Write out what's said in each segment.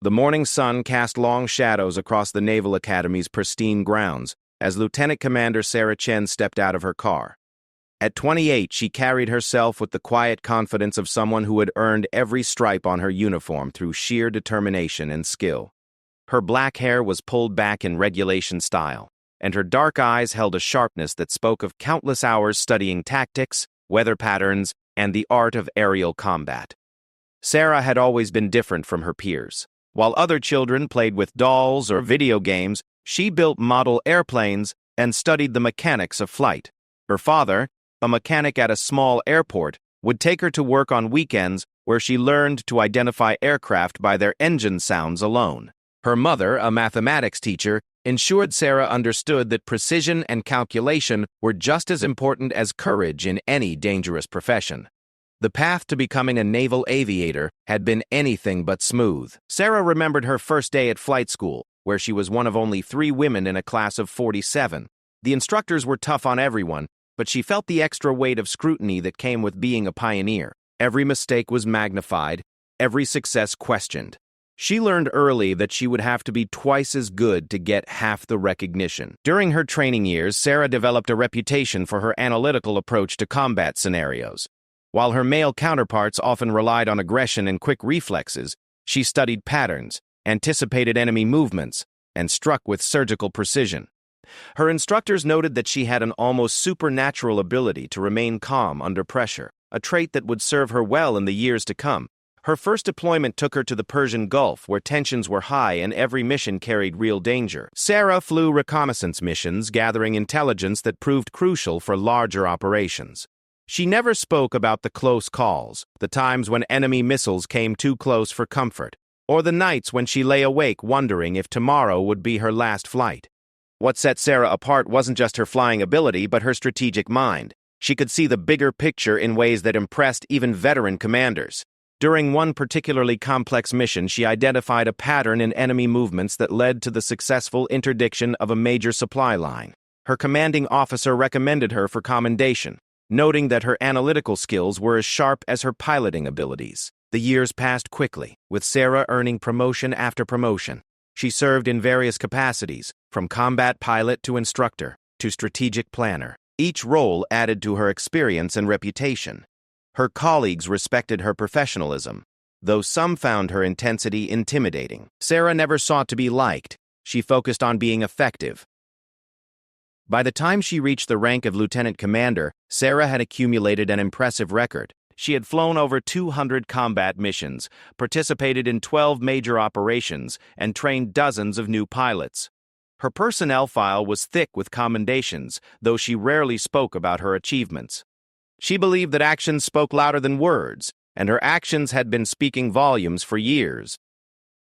The morning sun cast long shadows across the Naval Academy's pristine grounds as Lieutenant Commander Sarah Chen stepped out of her car. At 28, she carried herself with the quiet confidence of someone who had earned every stripe on her uniform through sheer determination and skill. Her black hair was pulled back in regulation style, and her dark eyes held a sharpness that spoke of countless hours studying tactics, weather patterns, and the art of aerial combat. Sarah had always been different from her peers. While other children played with dolls or video games, she built model airplanes and studied the mechanics of flight. Her father, a mechanic at a small airport, would take her to work on weekends where she learned to identify aircraft by their engine sounds alone. Her mother, a mathematics teacher, ensured Sarah understood that precision and calculation were just as important as courage in any dangerous profession. The path to becoming a naval aviator had been anything but smooth. Sarah remembered her first day at flight school, where she was one of only 3 women in a class of 47. The instructors were tough on everyone, but she felt the extra weight of scrutiny that came with being a pioneer. Every mistake was magnified, every success questioned. She learned early that she would have to be twice as good to get half the recognition. During her training years, Sarah developed a reputation for her analytical approach to combat scenarios. While her male counterparts often relied on aggression and quick reflexes, she studied patterns, anticipated enemy movements, and struck with surgical precision. Her instructors noted that she had an almost supernatural ability to remain calm under pressure, a trait that would serve her well in the years to come. Her first deployment took her to the Persian Gulf, where tensions were high and every mission carried real danger. Sarah flew reconnaissance missions, gathering intelligence that proved crucial for larger operations. She never spoke about the close calls, the times when enemy missiles came too close for comfort, or the nights when she lay awake wondering if tomorrow would be her last flight. What set Sarah apart wasn't just her flying ability, but her strategic mind. She could see the bigger picture in ways that impressed even veteran commanders. During one particularly complex mission, she identified a pattern in enemy movements that led to the successful interdiction of a major supply line. Her commanding officer recommended her for commendation, noting that her analytical skills were as sharp as her piloting abilities. The years passed quickly, with Sarah earning promotion after promotion. She served in various capacities, from combat pilot to instructor to strategic planner. Each role added to her experience and reputation. Her colleagues respected her professionalism, though some found her intensity intimidating. Sarah never sought to be liked. She focused on being effective. By the time she reached the rank of lieutenant commander, Sarah had accumulated an impressive record. She had flown over 200 combat missions, participated in 12 major operations, and trained dozens of new pilots. Her personnel file was thick with commendations, though she rarely spoke about her achievements. She believed that actions spoke louder than words, and her actions had been speaking volumes for years.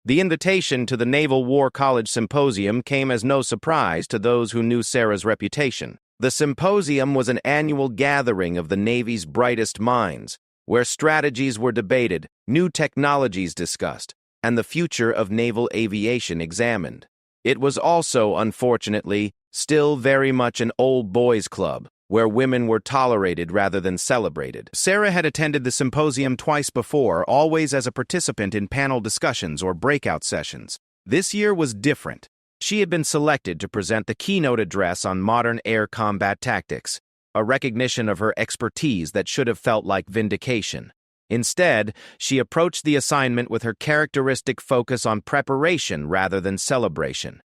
The invitation to the Naval War College Symposium came as no surprise to those who knew Sarah's reputation. The symposium was an annual gathering of the Navy's brightest minds, where strategies were debated, new technologies discussed, and the future of naval aviation examined. It was also, unfortunately, still very much an old boys' club, where women were tolerated rather than celebrated. Sarah had attended the symposium twice before, always as a participant in panel discussions or breakout sessions. This year was different. She had been selected to present the keynote address on modern air combat tactics, a recognition of her expertise that should have felt like vindication. Instead, she approached the assignment with her characteristic focus on preparation rather than celebration.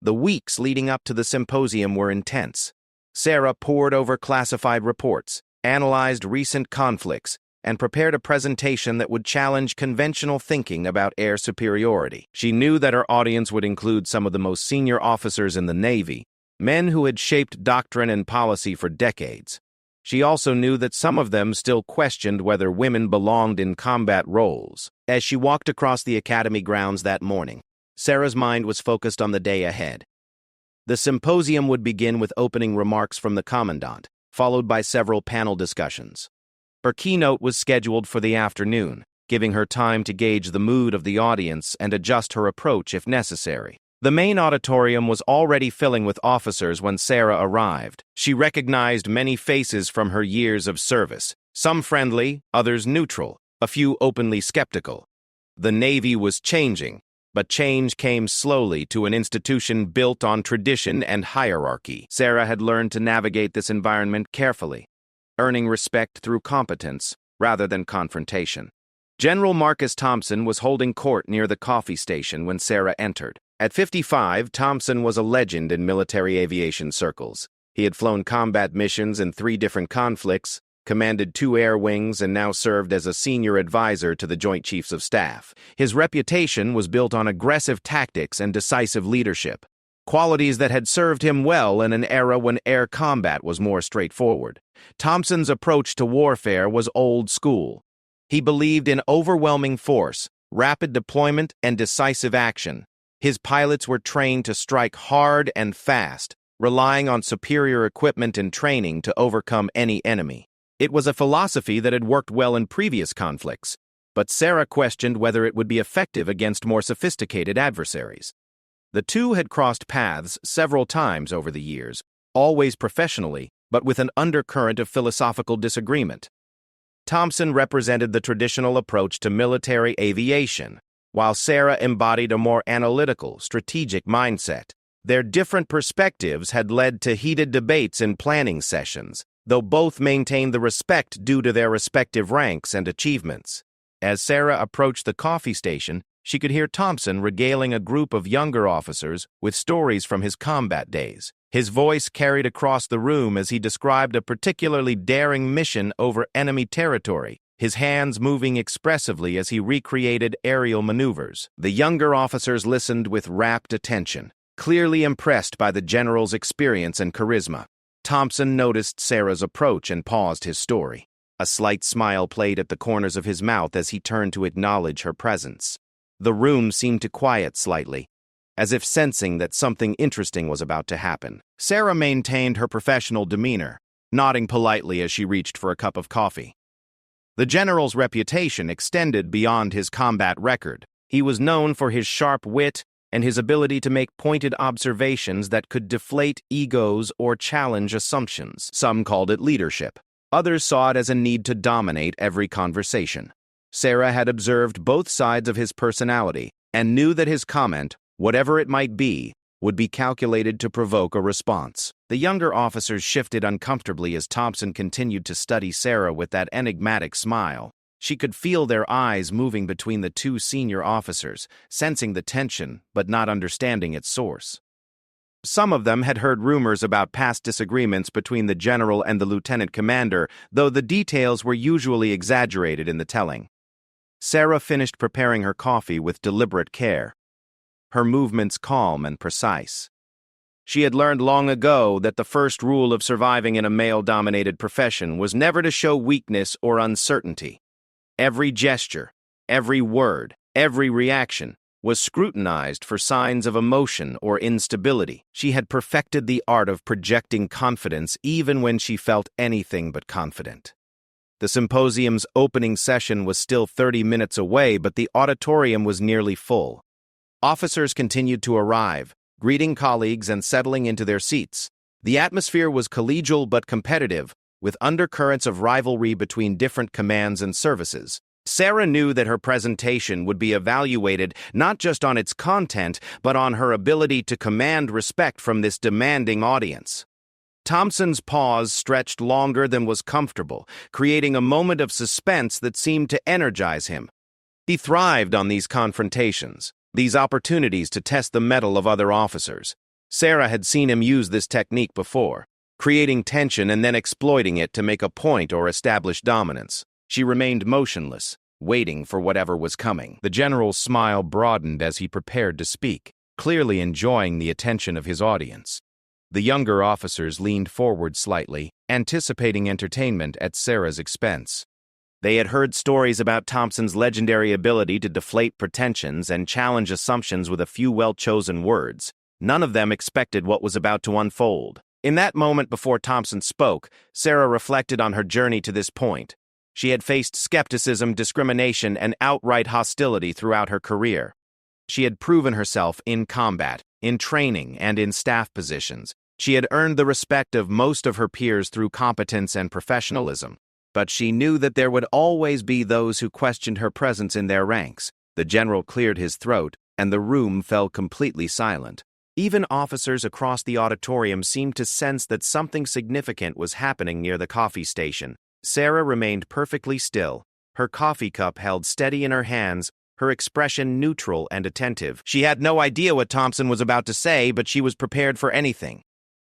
The weeks leading up to the symposium were intense. Sarah pored over classified reports, analyzed recent conflicts, and prepared a presentation that would challenge conventional thinking about air superiority. She knew that her audience would include some of the most senior officers in the Navy, men who had shaped doctrine and policy for decades. She also knew that some of them still questioned whether women belonged in combat roles. As she walked across the academy grounds that morning, Sarah's mind was focused on the day ahead. The symposium would begin with opening remarks from the commandant, followed by several panel discussions. Her keynote was scheduled for the afternoon, giving her time to gauge the mood of the audience and adjust her approach if necessary. The main auditorium was already filling with officers when Sarah arrived. She recognized many faces from her years of service, some friendly, others neutral, a few openly skeptical. The Navy was changing, but change came slowly to an institution built on tradition and hierarchy. Sarah had learned to navigate this environment carefully, earning respect through competence rather than confrontation. General Marcus Thompson was holding court near the coffee station when Sarah entered. At 55, Thompson was a legend in military aviation circles. He had flown combat missions in 3 different conflicts, commanded 2 air wings, and now served as a senior advisor to the Joint Chiefs of Staff. His reputation was built on aggressive tactics and decisive leadership, qualities that had served him well in an era when air combat was more straightforward. Thompson's approach to warfare was old school. He believed in overwhelming force, rapid deployment, and decisive action. His pilots were trained to strike hard and fast, relying on superior equipment and training to overcome any enemy. It was a philosophy that had worked well in previous conflicts, but Sarah questioned whether it would be effective against more sophisticated adversaries. The two had crossed paths several times over the years, always professionally, but with an undercurrent of philosophical disagreement. Thompson represented the traditional approach to military aviation, while Sarah embodied a more analytical, strategic mindset. Their different perspectives had led to heated debates in planning sessions, though both maintained the respect due to their respective ranks and achievements. As Sarah approached the coffee station, she could hear Thompson regaling a group of younger officers with stories from his combat days. His voice carried across the room as he described a particularly daring mission over enemy territory, his hands moving expressively as he recreated aerial maneuvers. The younger officers listened with rapt attention, clearly impressed by the general's experience and charisma. Thompson noticed Sarah's approach and paused his story. A slight smile played at the corners of his mouth as he turned to acknowledge her presence. The room seemed to quiet slightly, as if sensing that something interesting was about to happen. Sarah maintained her professional demeanor, nodding politely as she reached for a cup of coffee. The general's reputation extended beyond his combat record. He was known for his sharp wit and his ability to make pointed observations that could deflate egos or challenge assumptions. Some called it leadership. Others saw it as a need to dominate every conversation. Sarah had observed both sides of his personality and knew that his comment, whatever it might be, would be calculated to provoke a response. The younger officers shifted uncomfortably as Thompson continued to study Sarah with that enigmatic smile. She could feel their eyes moving between the 2 senior officers, sensing the tension but not understanding its source. Some of them had heard rumors about past disagreements between the general and the lieutenant commander, though the details were usually exaggerated in the telling. Sarah finished preparing her coffee with deliberate care, her movements calm and precise. She had learned long ago that the first rule of surviving in a male-dominated profession was never to show weakness or uncertainty. Every gesture, every word, every reaction was scrutinized for signs of emotion or instability. She had perfected the art of projecting confidence even when she felt anything but confident. The symposium's opening session was still 30 minutes away, but the auditorium was nearly full. Officers continued to arrive, greeting colleagues and settling into their seats. The atmosphere was collegial but competitive, with undercurrents of rivalry between different commands and services. Sarah knew that her presentation would be evaluated not just on its content, but on her ability to command respect from this demanding audience. Thompson's pause stretched longer than was comfortable, creating a moment of suspense that seemed to energize him. He thrived on these confrontations, these opportunities to test the mettle of other officers. Sarah had seen him use this technique before, creating tension and then exploiting it to make a point or establish dominance. She remained motionless, waiting for whatever was coming. The general's smile broadened as he prepared to speak, clearly enjoying the attention of his audience. The younger officers leaned forward slightly, anticipating entertainment at Sarah's expense. They had heard stories about Thompson's legendary ability to deflate pretensions and challenge assumptions with a few well-chosen words. None of them expected what was about to unfold. In that moment before Thompson spoke, Sarah reflected on her journey to this point. She had faced skepticism, discrimination, and outright hostility throughout her career. She had proven herself in combat, in training, and in staff positions. She had earned the respect of most of her peers through competence and professionalism. But she knew that there would always be those who questioned her presence in their ranks. The general cleared his throat, and the room fell completely silent. Even officers across the auditorium seemed to sense that something significant was happening near the coffee station. Sarah remained perfectly still, her coffee cup held steady in her hands, her expression neutral and attentive. She had no idea what Thompson was about to say, but she was prepared for anything.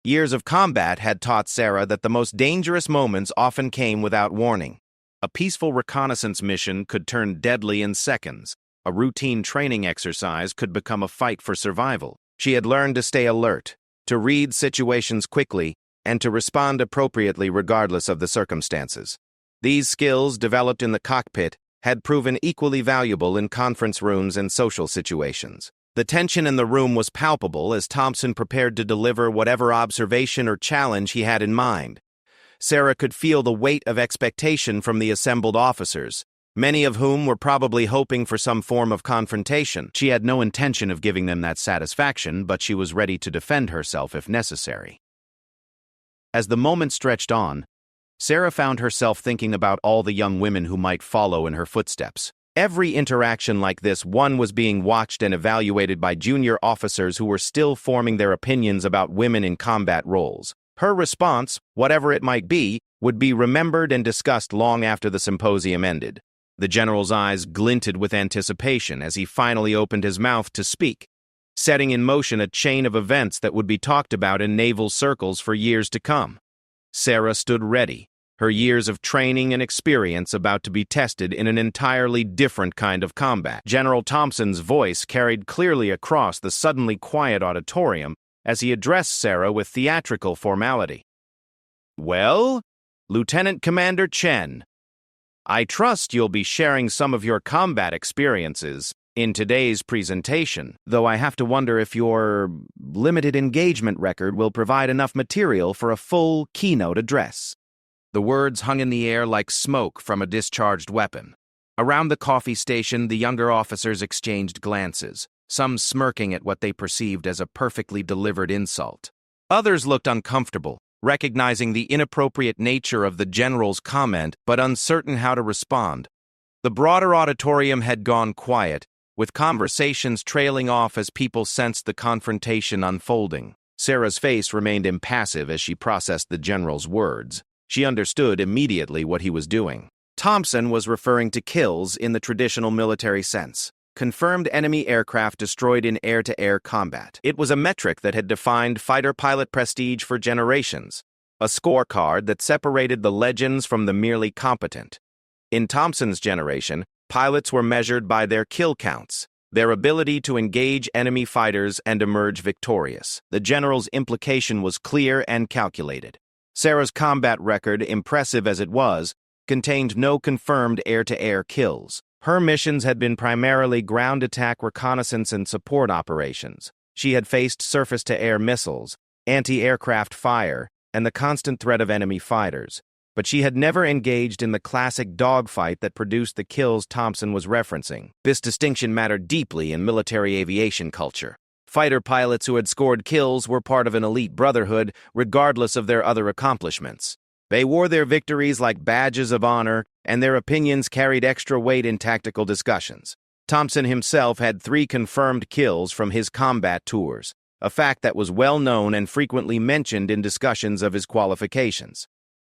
Years of combat had taught Sarah that the most dangerous moments often came without warning. A peaceful reconnaissance mission could turn deadly in seconds. A routine training exercise could become a fight for survival. She had learned to stay alert, to read situations quickly, and to respond appropriately regardless of the circumstances. These skills, developed in the cockpit, had proven equally valuable in conference rooms and social situations. The tension in the room was palpable as Thompson prepared to deliver whatever observation or challenge he had in mind. Sarah could feel the weight of expectation from the assembled officers, many of whom were probably hoping for some form of confrontation. She had no intention of giving them that satisfaction, but she was ready to defend herself if necessary. As the moment stretched on, Sarah found herself thinking about all the young women who might follow in her footsteps. Every interaction like this one was being watched and evaluated by junior officers who were still forming their opinions about women in combat roles. Her response, whatever it might be, would be remembered and discussed long after the symposium ended. The general's eyes glinted with anticipation as he finally opened his mouth to speak, setting in motion a chain of events that would be talked about in naval circles for years to come. Sarah stood ready, her years of training and experience about to be tested in an entirely different kind of combat. General Thompson's voice carried clearly across the suddenly quiet auditorium as he addressed Sarah with theatrical formality. "Well, Lieutenant Commander Chen, I trust you'll be sharing some of your combat experiences in today's presentation, though I have to wonder if your limited engagement record will provide enough material for a full keynote address." The words hung in the air like smoke from a discharged weapon. Around the coffee station, the younger officers exchanged glances, some smirking at what they perceived as a perfectly delivered insult. Others looked uncomfortable, recognizing the inappropriate nature of the general's comment but uncertain how to respond. The broader auditorium had gone quiet, with conversations trailing off as people sensed the confrontation unfolding. Sarah's face remained impassive as she processed the general's words. She understood immediately what he was doing. Thompson was referring to kills in the traditional military sense, confirmed enemy aircraft destroyed in air-to-air combat. It was a metric that had defined fighter pilot prestige for generations, a scorecard that separated the legends from the merely competent. In Thompson's generation, pilots were measured by their kill counts, their ability to engage enemy fighters and emerge victorious. The general's implication was clear and calculated. Sarah's combat record, impressive as it was, contained no confirmed air-to-air kills. Her missions had been primarily ground attack reconnaissance and support operations. She had faced surface-to-air missiles, anti-aircraft fire, and the constant threat of enemy fighters. But she had never engaged in the classic dogfight that produced the kills Thompson was referencing. This distinction mattered deeply in military aviation culture. Fighter pilots who had scored kills were part of an elite brotherhood, regardless of their other accomplishments. They wore their victories like badges of honor, and their opinions carried extra weight in tactical discussions. Thompson himself had 3 confirmed kills from his combat tours, a fact that was well known and frequently mentioned in discussions of his qualifications.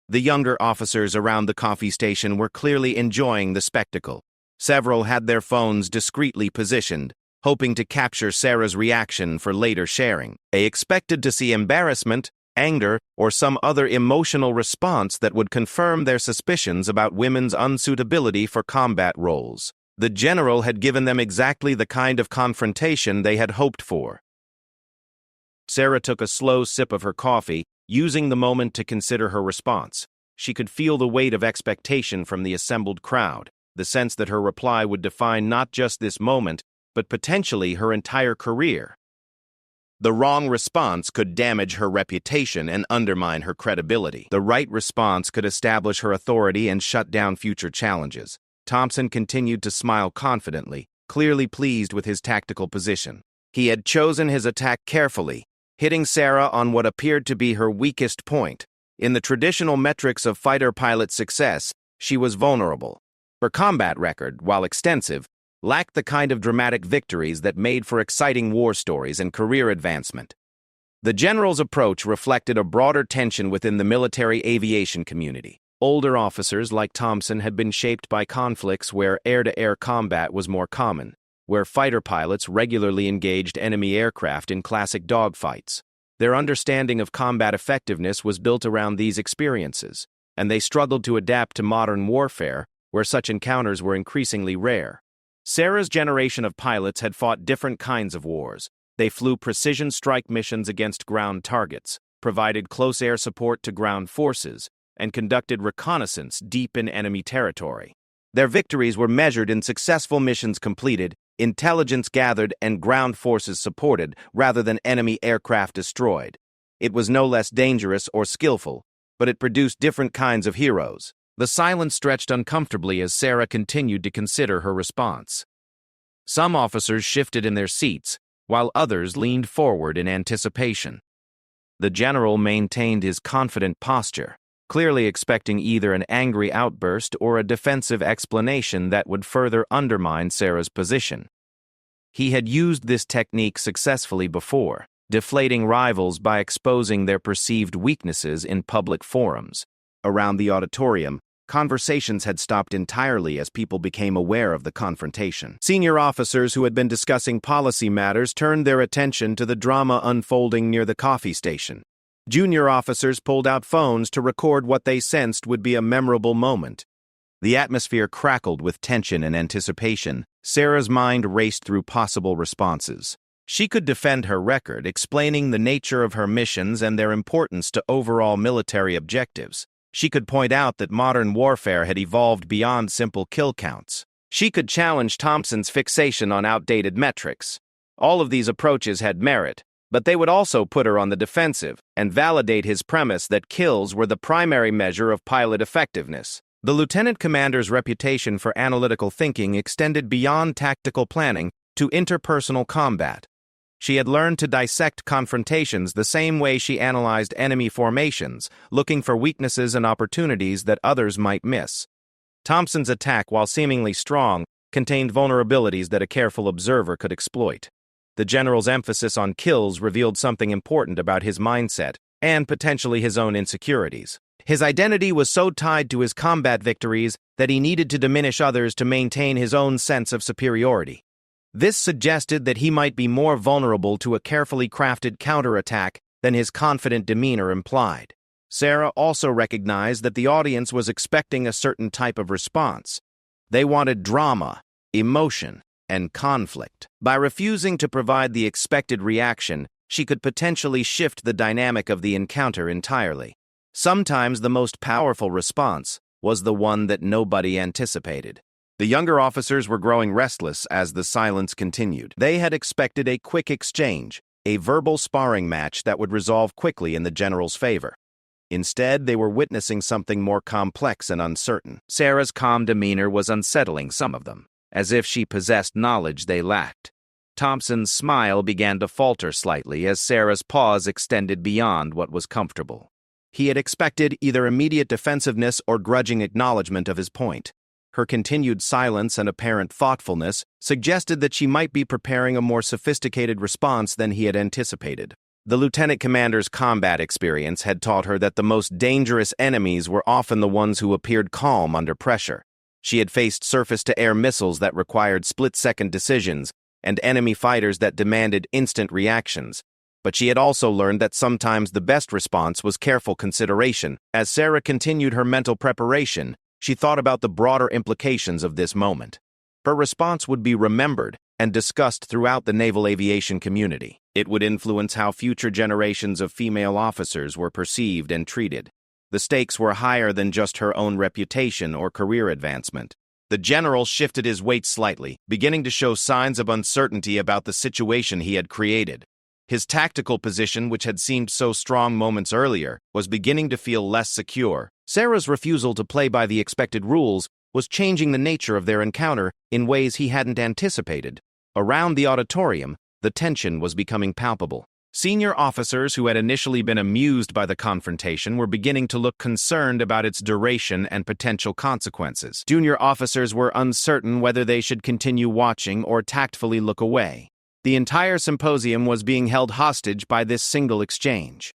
The younger officers around the coffee station were clearly enjoying the spectacle. Several had their phones discreetly positioned, hoping to capture Sarah's reaction for later sharing. They expected to see embarrassment, anger, or some other emotional response that would confirm their suspicions about women's unsuitability for combat roles. The general had given them exactly the kind of confrontation they had hoped for. Sarah took a slow sip of her coffee, using the moment to consider her response. She could feel the weight of expectation from the assembled crowd, the sense that her reply would define not just this moment, but potentially her entire career. The wrong response could damage her reputation and undermine her credibility. The right response could establish her authority and shut down future challenges. Thompson continued to smile confidently, clearly pleased with his tactical position. He had chosen his attack carefully, hitting Sarah on what appeared to be her weakest point. In the traditional metrics of fighter pilot success, she was vulnerable. Her combat record, while extensive, lacked the kind of dramatic victories that made for exciting war stories and career advancement. The general's approach reflected a broader tension within the military aviation community. Older officers like Thompson had been shaped by conflicts where air-to-air combat was more common, where fighter pilots regularly engaged enemy aircraft in classic dogfights. Their understanding of combat effectiveness was built around these experiences, and they struggled to adapt to modern warfare, where such encounters were increasingly rare. Sarah's generation of pilots had fought different kinds of wars. They flew precision strike missions against ground targets, provided close air support to ground forces, and conducted reconnaissance deep in enemy territory. Their victories were measured in successful missions completed, intelligence gathered, and ground forces supported, rather than enemy aircraft destroyed. It was no less dangerous or skillful, but it produced different kinds of heroes. The silence stretched uncomfortably as Sarah continued to consider her response. Some officers shifted in their seats, while others leaned forward in anticipation. The general maintained his confident posture, clearly expecting either an angry outburst or a defensive explanation that would further undermine Sarah's position. He had used this technique successfully before, deflating rivals by exposing their perceived weaknesses in public forums. Around the auditorium, conversations had stopped entirely as people became aware of the confrontation. Senior officers who had been discussing policy matters turned their attention to the drama unfolding near the coffee station. Junior officers pulled out phones to record what they sensed would be a memorable moment. The atmosphere crackled with tension and anticipation. Sarah's mind raced through possible responses. She could defend her record, explaining the nature of her missions and their importance to overall military objectives. She could point out that modern warfare had evolved beyond simple kill counts. She could challenge Thompson's fixation on outdated metrics. All of these approaches had merit, but they would also put her on the defensive and validate his premise that kills were the primary measure of pilot effectiveness. The lieutenant commander's reputation for analytical thinking extended beyond tactical planning to interpersonal combat. She had learned to dissect confrontations the same way she analyzed enemy formations, looking for weaknesses and opportunities that others might miss. Thompson's attack, while seemingly strong, contained vulnerabilities that a careful observer could exploit. The general's emphasis on kills revealed something important about his mindset and potentially his own insecurities. His identity was so tied to his combat victories that he needed to diminish others to maintain his own sense of superiority. This suggested that he might be more vulnerable to a carefully crafted counterattack than his confident demeanor implied. Sarah also recognized that the audience was expecting a certain type of response. They wanted drama, emotion, and conflict. By refusing to provide the expected reaction, she could potentially shift the dynamic of the encounter entirely. Sometimes the most powerful response was the one that nobody anticipated. The younger officers were growing restless as the silence continued. They had expected a quick exchange, a verbal sparring match that would resolve quickly in the general's favor. Instead, they were witnessing something more complex and uncertain. Sarah's calm demeanor was unsettling some of them, as if she possessed knowledge they lacked. Thompson's smile began to falter slightly as Sarah's pause extended beyond what was comfortable. He had expected either immediate defensiveness or grudging acknowledgement of his point. Her continued silence and apparent thoughtfulness suggested that she might be preparing a more sophisticated response than he had anticipated. The lieutenant commander's combat experience had taught her that the most dangerous enemies were often the ones who appeared calm under pressure. She had faced surface-to-air missiles that required split-second decisions and enemy fighters that demanded instant reactions. But she had also learned that sometimes the best response was careful consideration. As Sarah continued her mental preparation, she thought about the broader implications of this moment. Her response would be remembered and discussed throughout the naval aviation community. It would influence how future generations of female officers were perceived and treated. The stakes were higher than just her own reputation or career advancement. The general shifted his weight slightly, beginning to show signs of uncertainty about the situation he had created. His tactical position, which had seemed so strong moments earlier, was beginning to feel less secure. Sarah's refusal to play by the expected rules was changing the nature of their encounter in ways he hadn't anticipated. Around the auditorium, the tension was becoming palpable. Senior officers who had initially been amused by the confrontation were beginning to look concerned about its duration and potential consequences. Junior officers were uncertain whether they should continue watching or tactfully look away. The entire symposium was being held hostage by this single exchange.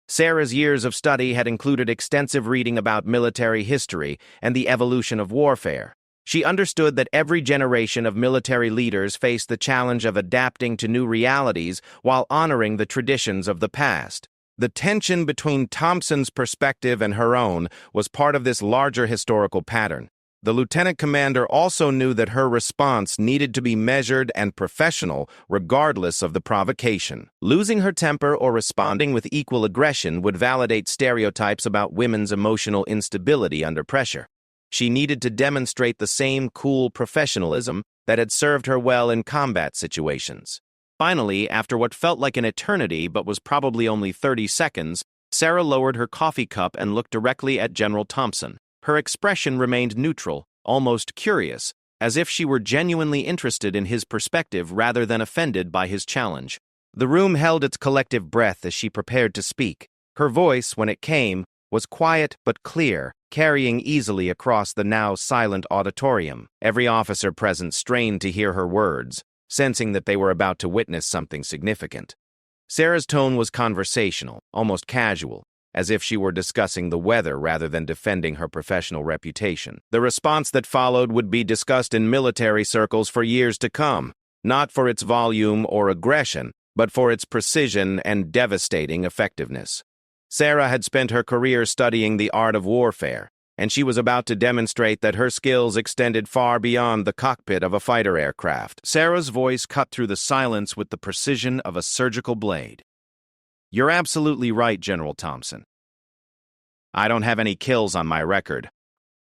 Sarah's years of study had included extensive reading about military history and the evolution of warfare. She understood that every generation of military leaders faced the challenge of adapting to new realities while honoring the traditions of the past. The tension between Thompson's perspective and her own was part of this larger historical pattern. The lieutenant commander also knew that her response needed to be measured and professional, regardless of the provocation. Losing her temper or responding with equal aggression would validate stereotypes about women's emotional instability under pressure. She needed to demonstrate the same cool professionalism that had served her well in combat situations. Finally, after what felt like an eternity but was probably only 30 seconds, Sarah lowered her coffee cup and looked directly at General Thompson. Her expression remained neutral, almost curious, as if she were genuinely interested in his perspective rather than offended by his challenge. The room held its collective breath as she prepared to speak. Her voice, when it came, was quiet but clear, carrying easily across the now silent auditorium. Every officer present strained to hear her words, sensing that they were about to witness something significant. Sarah's tone was conversational, almost casual, as if she were discussing the weather rather than defending her professional reputation. The response that followed would be discussed in military circles for years to come, not for its volume or aggression, but for its precision and devastating effectiveness. Sarah had spent her career studying the art of warfare, and she was about to demonstrate that her skills extended far beyond the cockpit of a fighter aircraft. Sarah's voice cut through the silence with the precision of a surgical blade. "You're absolutely right, General Thompson. I don't have any kills on my record."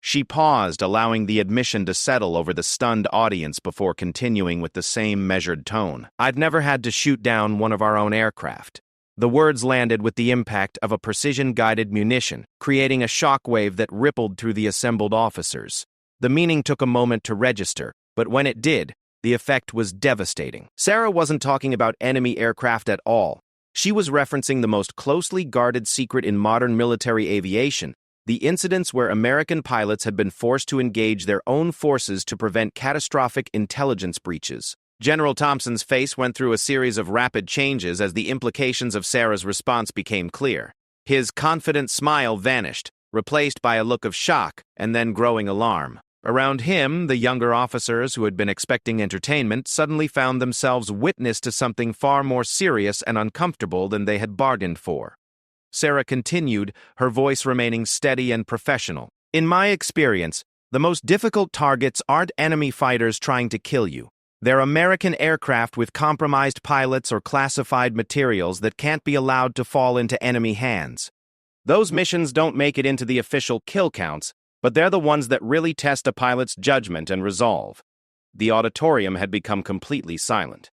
She paused, allowing the admission to settle over the stunned audience before continuing with the same measured tone. "I've never had to shoot down one of our own aircraft." The words landed with the impact of a precision-guided munition, creating a shockwave that rippled through the assembled officers. The meaning took a moment to register, but when it did, the effect was devastating. Sarah wasn't talking about enemy aircraft at all. She was referencing the most closely guarded secret in modern military aviation, the incidents where American pilots had been forced to engage their own forces to prevent catastrophic intelligence breaches. General Thompson's face went through a series of rapid changes as the implications of Sarah's response became clear. His confident smile vanished, replaced by a look of shock and then growing alarm. Around him, the younger officers who had been expecting entertainment suddenly found themselves witness to something far more serious and uncomfortable than they had bargained for. Sarah continued, her voice remaining steady and professional. "In my experience, the most difficult targets aren't enemy fighters trying to kill you. They're American aircraft with compromised pilots or classified materials that can't be allowed to fall into enemy hands. Those missions don't make it into the official kill counts, but they're the ones that really test a pilot's judgment and resolve." The auditorium had become completely silent.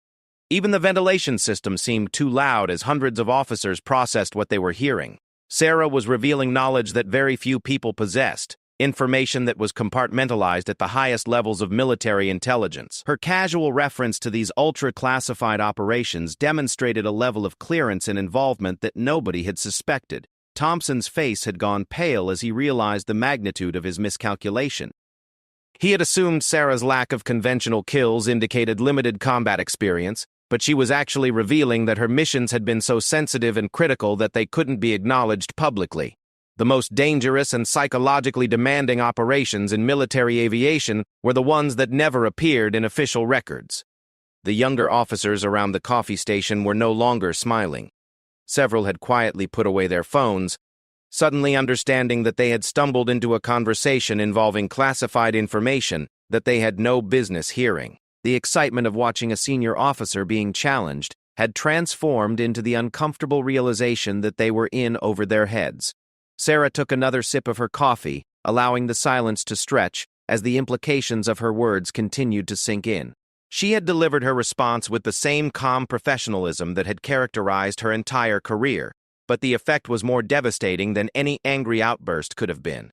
Even the ventilation system seemed too loud as hundreds of officers processed what they were hearing. Sarah was revealing knowledge that very few people possessed, information that was compartmentalized at the highest levels of military intelligence. Her casual reference to these ultra-classified operations demonstrated a level of clearance and involvement that nobody had suspected. Thompson's face had gone pale as he realized the magnitude of his miscalculation. He had assumed Sarah's lack of conventional kills indicated limited combat experience, but she was actually revealing that her missions had been so sensitive and critical that they couldn't be acknowledged publicly. The most dangerous and psychologically demanding operations in military aviation were the ones that never appeared in official records. The younger officers around the coffee station were no longer smiling. Several had quietly put away their phones, suddenly understanding that they had stumbled into a conversation involving classified information that they had no business hearing. The excitement of watching a senior officer being challenged had transformed into the uncomfortable realization that they were in over their heads. Sarah took another sip of her coffee, allowing the silence to stretch as the implications of her words continued to sink in. She had delivered her response with the same calm professionalism that had characterized her entire career, but the effect was more devastating than any angry outburst could have been.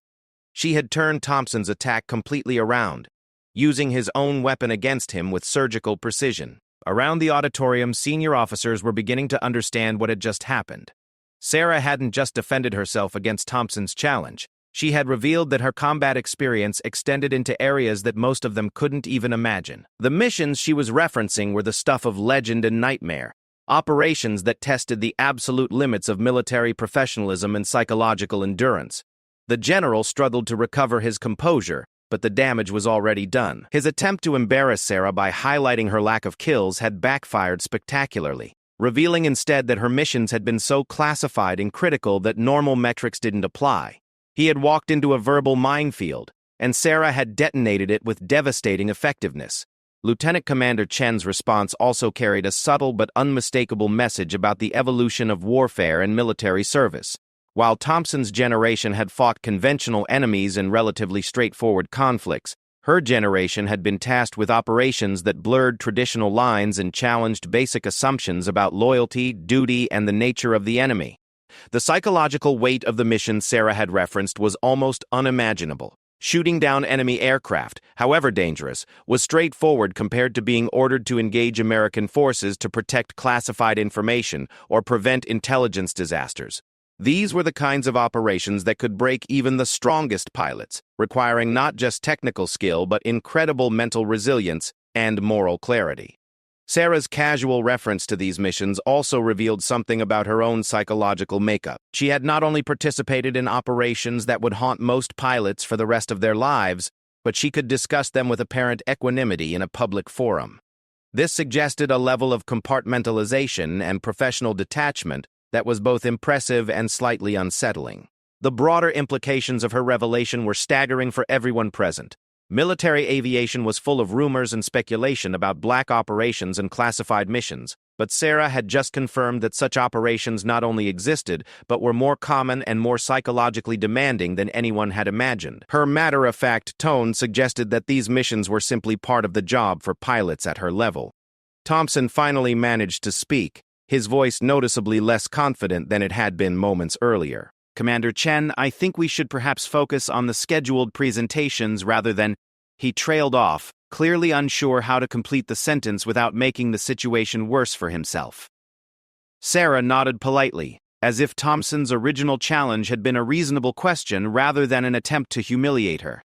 She had turned Thompson's attack completely around, using his own weapon against him with surgical precision. Around the auditorium, senior officers were beginning to understand what had just happened. Sarah hadn't just defended herself against Thompson's challenge. She had revealed that her combat experience extended into areas that most of them couldn't even imagine. The missions she was referencing were the stuff of legend and nightmare, operations that tested the absolute limits of military professionalism and psychological endurance. The general struggled to recover his composure, but the damage was already done. His attempt to embarrass Sarah by highlighting her lack of kills had backfired spectacularly, revealing instead that her missions had been so classified and critical that normal metrics didn't apply. He had walked into a verbal minefield, and Sarah had detonated it with devastating effectiveness. Lieutenant Commander Chen's response also carried a subtle but unmistakable message about the evolution of warfare and military service. While Thompson's generation had fought conventional enemies in relatively straightforward conflicts, her generation had been tasked with operations that blurred traditional lines and challenged basic assumptions about loyalty, duty, and the nature of the enemy. The psychological weight of the mission Sarah had referenced was almost unimaginable. Shooting down enemy aircraft, however dangerous, was straightforward compared to being ordered to engage American forces to protect classified information or prevent intelligence disasters. These were the kinds of operations that could break even the strongest pilots, requiring not just technical skill but incredible mental resilience and moral clarity. Sarah's casual reference to these missions also revealed something about her own psychological makeup. She had not only participated in operations that would haunt most pilots for the rest of their lives, but she could discuss them with apparent equanimity in a public forum. This suggested a level of compartmentalization and professional detachment that was both impressive and slightly unsettling. The broader implications of her revelation were staggering for everyone present. Military aviation was full of rumors and speculation about black operations and classified missions, but Sarah had just confirmed that such operations not only existed, but were more common and more psychologically demanding than anyone had imagined. Her matter-of-fact tone suggested that these missions were simply part of the job for pilots at her level. Thompson finally managed to speak, his voice noticeably less confident than it had been moments earlier. "Commander Chen, I think we should perhaps focus on the scheduled presentations rather than—" He trailed off, clearly unsure how to complete the sentence without making the situation worse for himself. Sarah nodded politely, as if Thompson's original challenge had been a reasonable question rather than an attempt to humiliate her.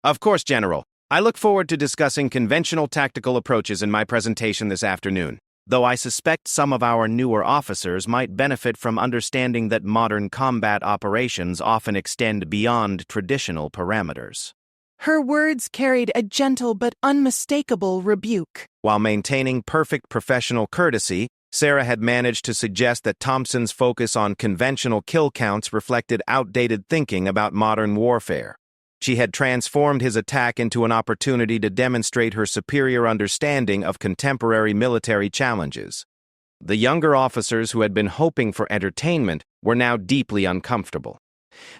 "Of course, General. I look forward to discussing conventional tactical approaches in my presentation this afternoon, though I suspect some of our newer officers might benefit from understanding that modern combat operations often extend beyond traditional parameters." Her words carried a gentle but unmistakable rebuke. While maintaining perfect professional courtesy, Sarah had managed to suggest that Thompson's focus on conventional kill counts reflected outdated thinking about modern warfare. She had transformed his attack into an opportunity to demonstrate her superior understanding of contemporary military challenges. The younger officers who had been hoping for entertainment were now deeply uncomfortable.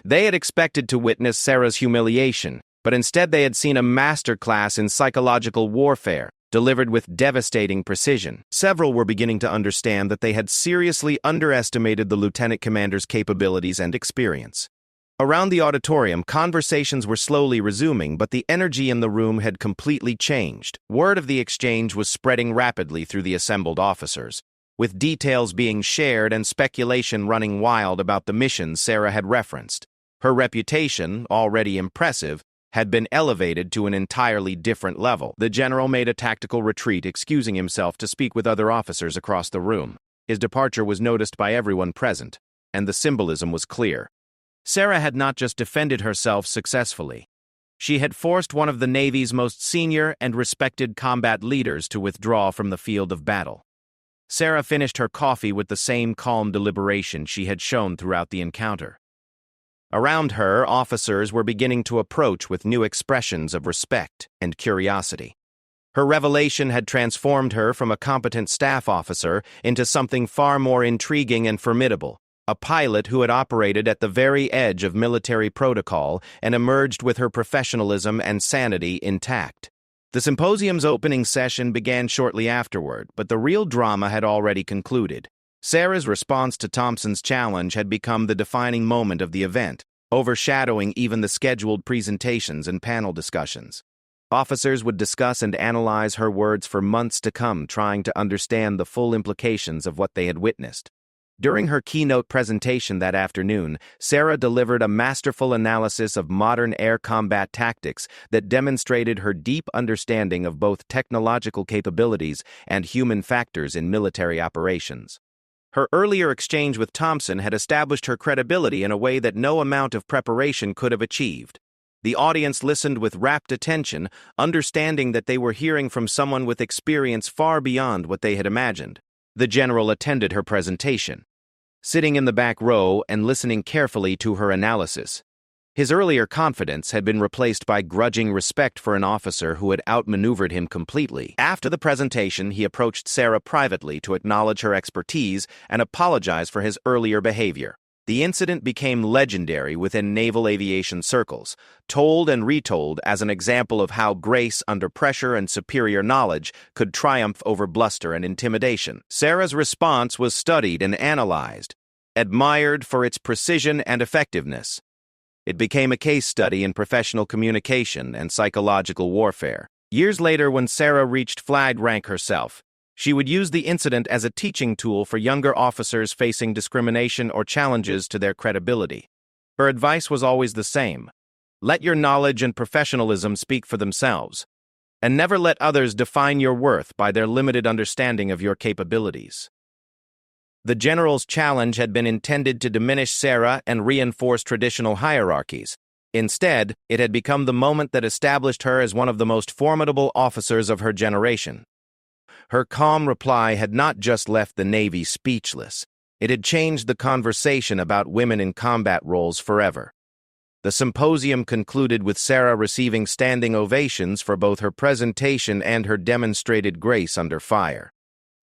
They had expected to witness Sarah's humiliation, but instead they had seen a masterclass in psychological warfare, delivered with devastating precision. Several were beginning to understand that they had seriously underestimated the lieutenant commander's capabilities and experience. Around the auditorium, conversations were slowly resuming, but the energy in the room had completely changed. Word of the exchange was spreading rapidly through the assembled officers, with details being shared and speculation running wild about the missions Sarah had referenced. Her reputation, already impressive, had been elevated to an entirely different level. The general made a tactical retreat, excusing himself to speak with other officers across the room. His departure was noticed by everyone present, and the symbolism was clear. Sarah had not just defended herself successfully. She had forced one of the Navy's most senior and respected combat leaders to withdraw from the field of battle. Sarah finished her coffee with the same calm deliberation she had shown throughout the encounter. Around her, officers were beginning to approach with new expressions of respect and curiosity. Her revelation had transformed her from a competent staff officer into something far more intriguing and formidable, a pilot who had operated at the very edge of military protocol and emerged with her professionalism and sanity intact. The symposium's opening session began shortly afterward, but the real drama had already concluded. Sarah's response to Thompson's challenge had become the defining moment of the event, overshadowing even the scheduled presentations and panel discussions. Officers would discuss and analyze her words for months to come, trying to understand the full implications of what they had witnessed. During her keynote presentation that afternoon, Sarah delivered a masterful analysis of modern air combat tactics that demonstrated her deep understanding of both technological capabilities and human factors in military operations. Her earlier exchange with Thompson had established her credibility in a way that no amount of preparation could have achieved. The audience listened with rapt attention, understanding that they were hearing from someone with experience far beyond what they had imagined. The general attended her presentation, sitting in the back row and listening carefully to her analysis. His earlier confidence had been replaced by grudging respect for an officer who had outmaneuvered him completely. After the presentation, he approached Sarah privately to acknowledge her expertise and apologize for his earlier behavior. The incident became legendary within naval aviation circles, told and retold as an example of how grace under pressure and superior knowledge could triumph over bluster and intimidation. Sarah's response was studied and analyzed, admired for its precision and effectiveness. It became a case study in professional communication and psychological warfare. Years later, when Sarah reached flag rank herself, she would use the incident as a teaching tool for younger officers facing discrimination or challenges to their credibility. Her advice was always the same: let your knowledge and professionalism speak for themselves, and never let others define your worth by their limited understanding of your capabilities. The general's challenge had been intended to diminish Sarah and reinforce traditional hierarchies. Instead, it had become the moment that established her as one of the most formidable officers of her generation. Her calm reply had not just left the Navy speechless. It had changed the conversation about women in combat roles forever. The symposium concluded with Sarah receiving standing ovations for both her presentation and her demonstrated grace under fire.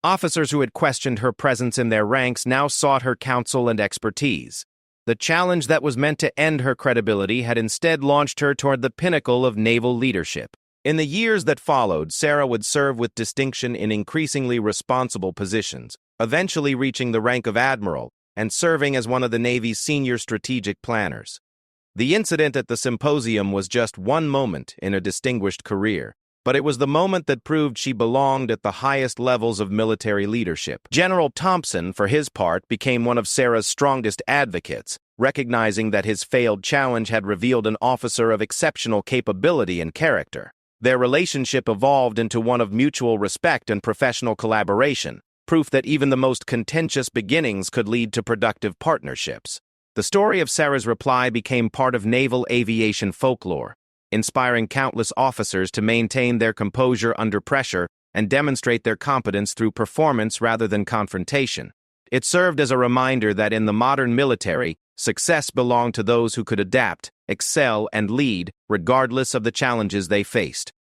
Officers who had questioned her presence in their ranks now sought her counsel and expertise. The challenge that was meant to end her credibility had instead launched her toward the pinnacle of naval leadership. In the years that followed, Sarah would serve with distinction in increasingly responsible positions, eventually reaching the rank of admiral and serving as one of the Navy's senior strategic planners. The incident at the symposium was just one moment in a distinguished career, but it was the moment that proved she belonged at the highest levels of military leadership. General Thompson, for his part, became one of Sarah's strongest advocates, recognizing that his failed challenge had revealed an officer of exceptional capability and character. Their relationship evolved into one of mutual respect and professional collaboration, proof that even the most contentious beginnings could lead to productive partnerships. The story of Sarah's reply became part of naval aviation folklore, inspiring countless officers to maintain their composure under pressure and demonstrate their competence through performance rather than confrontation. It served as a reminder that in the modern military, success belonged to those who could adapt, excel, and lead, regardless of the challenges they faced.